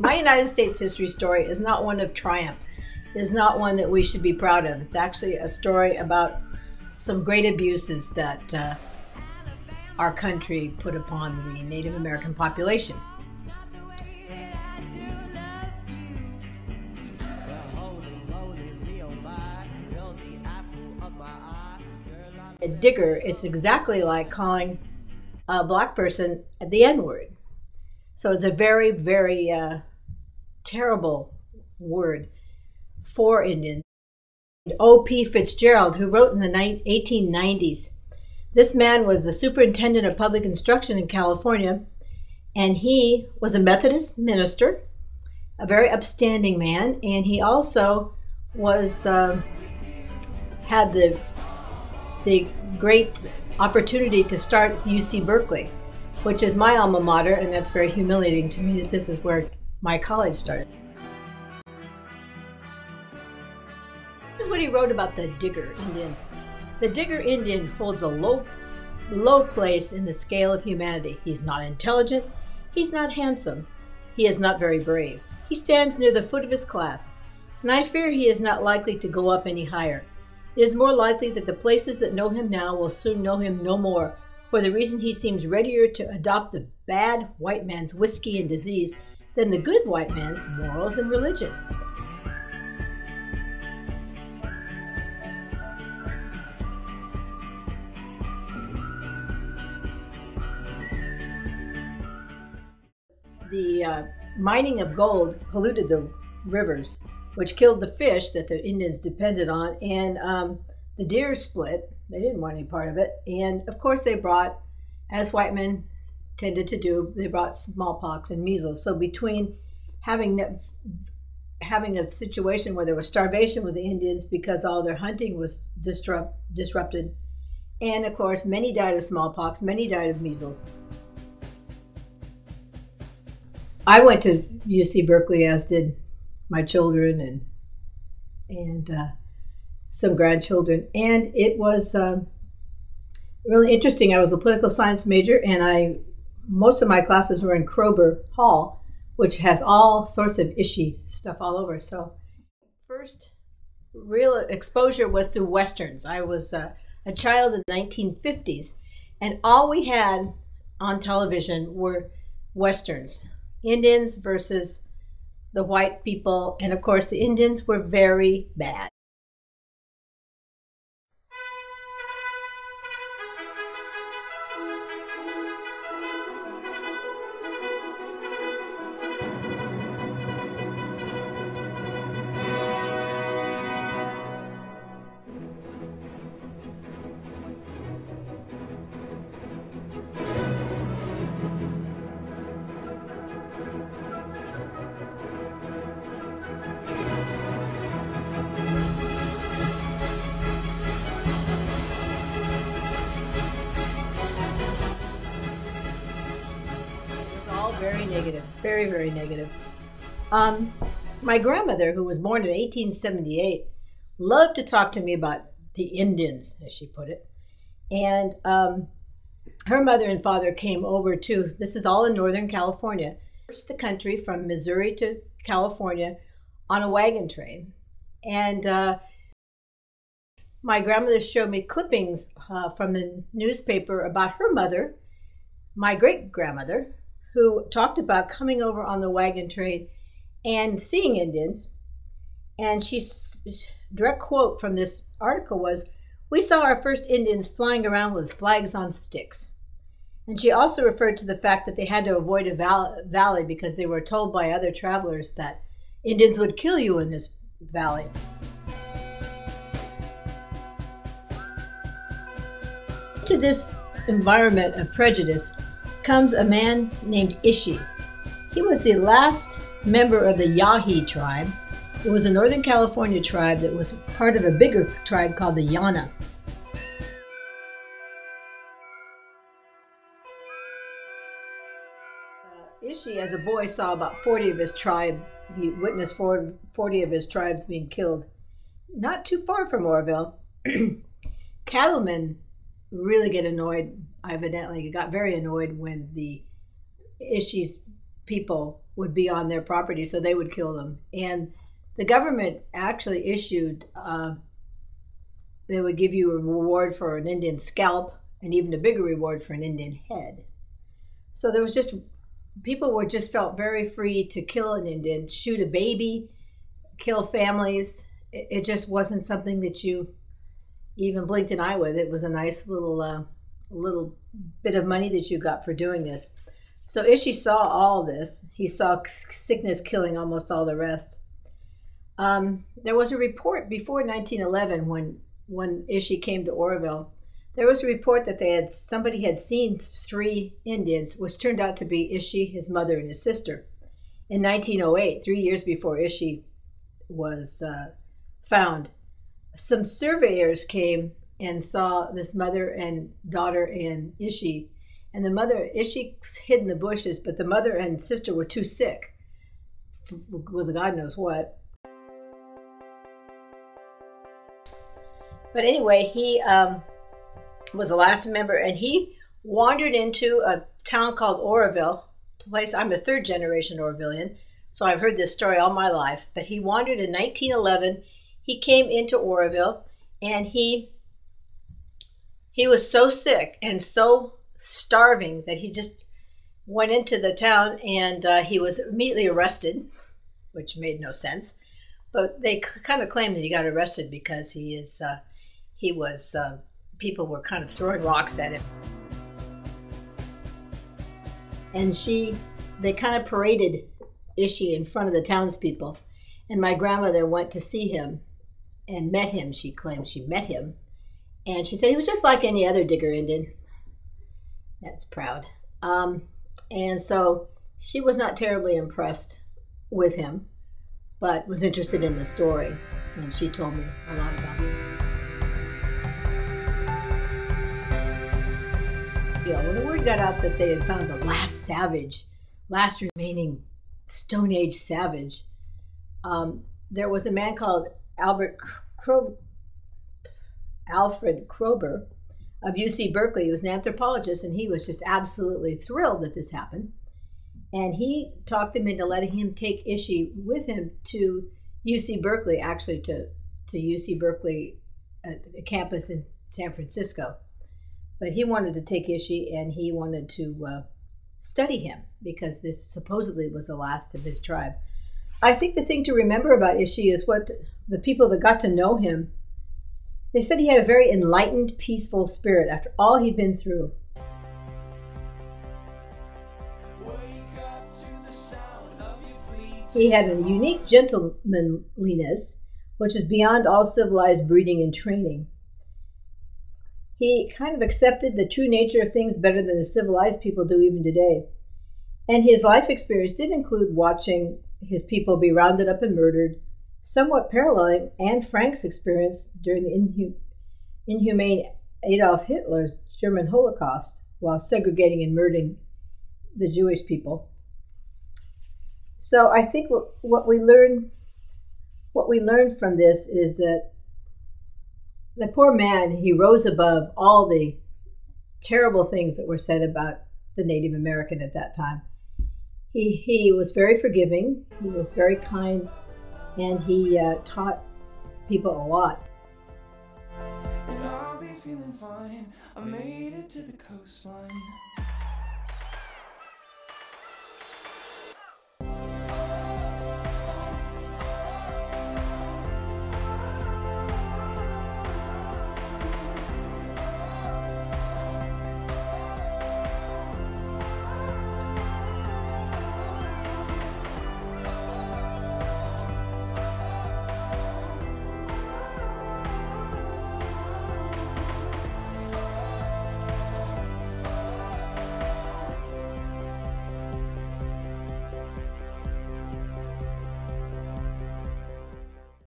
My United States history story is not one of triumph. It is not one that we should be proud of. It's actually a story about some great abuses that our country put upon the Native American population. A digger, it's exactly like calling a black person the N-word. So it's a very, very terrible word for Indians. O.P. Fitzgerald, who wrote in the 1890s. This man was the superintendent of public instruction in California, and he was a Methodist minister, a very upstanding man, and he also was had the great opportunity to start UC Berkeley, which is my alma mater, and that's very humiliating to me that this is where my college started. This is what he wrote about the Digger Indians. The Digger Indian holds a low place in the scale of humanity. He's not intelligent, he's not handsome, he is not very brave. He stands near the foot of his class, and I fear he is not likely to go up any higher. It is more likely that the places that know him now will soon know him no more, for the reason he seems readier to adopt the bad white man's whiskey and disease than the good white man's morals and religion. The mining of gold polluted the rivers, which killed the fish that the Indians depended on, and the deer split. They didn't want any part of it. And of course they brought, as white men tended to do, they brought smallpox and measles. So between having a situation where there was starvation with the Indians because all their hunting was disrupted, and of course many died of smallpox, many died of measles. I went to UC Berkeley, as did my children and some grandchildren, and it was really interesting. I was a political science major, and most of my classes were in Kroeber Hall, which has all sorts of Ishi stuff all over. So first real exposure was to Westerns. I was a child in the 1950s, and all we had on television were Westerns. Indians versus the white people, and of course the Indians were very bad. Very negative, very, very negative. My grandmother, who was born in 1878, loved to talk to me about the Indians, as she put it. And her mother and father came over to, this is all in Northern California, the country from Missouri to California on a wagon train. And my grandmother showed me clippings from the newspaper about her mother, my great-grandmother, who talked about coming over on the wagon train and seeing Indians. And she's direct quote from this article was, "We saw our first Indians flying around with flags on sticks." And she also referred to the fact that they had to avoid a valley because they were told by other travelers that Indians would kill you in this valley. To this environment of prejudice comes a man named Ishi. He was the last member of the Yahi tribe. It was a Northern California tribe that was part of a bigger tribe called the Yana. Ishi, as a boy, saw about 40 of his tribe. He witnessed 40 of his tribes being killed. Not too far from Orville. Cattlemen really get annoyed, evidently got very annoyed when the Ishi's people would be on their property, so they would kill them. And the government actually issued, they would give you a reward for an Indian scalp and even a bigger reward for an Indian head. So there was just, people were just felt very free to kill an Indian, shoot a baby, kill families. It just wasn't something that you even blinked an eye with. It was a nice little bit of money that you got for doing this. So Ishi saw all this. He saw sickness killing almost all the rest. There was a report before 1911 when Ishi came to Oroville. There was a report that somebody had seen 3 Indians, which turned out to be Ishi, his mother, and his sister. In 1908, 3 years before Ishi was found, some surveyors came and saw this mother and daughter and Ishi. And the mother, Ishi, hid in the bushes, but the mother and sister were too sick with God knows what. But anyway, he was the last member, and he wandered into a town called Oroville. Place, I'm a 3rd generation Orvillian, so I've heard this story all my life. But he wandered in 1911. He came into Oroville, and he was so sick and so starving that he just went into the town, and he was immediately arrested, which made no sense. But they kind of claimed that he got arrested because people were kind of throwing rocks at him. And they kind of paraded Ishi in front of the townspeople. And my grandmother went to see him and met him. She claimed she met him. And she said he was just like any other Digger Indian. That's proud. And so she was not terribly impressed with him, but was interested in the story. And she told me a lot about it. When the word got out that they had found the last remaining Stone Age savage, there was a man called Alfred Kroeber of UC Berkeley. He was an anthropologist, and he was just absolutely thrilled that this happened. And he talked them into letting him take Ishi with him to UC Berkeley, actually to UC Berkeley campus in San Francisco. But he wanted to take Ishi, and he wanted to study him because this supposedly was the last of his tribe. I think the thing to remember about Ishi is what the people that got to know him, they said he had a very enlightened, peaceful spirit after all he'd been through. He had a unique gentlemanliness, which is beyond all civilized breeding and training. He kind of accepted the true nature of things better than the civilized people do even today. And his life experience did include watching his people be rounded up and murdered, somewhat paralleling Anne Frank's experience during the inhumane Adolf Hitler's German Holocaust while segregating and murdering the Jewish people. So I think what we learn from this is that the poor man, he rose above all the terrible things that were said about the Native American at that time. He was very forgiving, he was very kind, and he taught people a lot. And I'll be feeling fine. I made it to the coastline.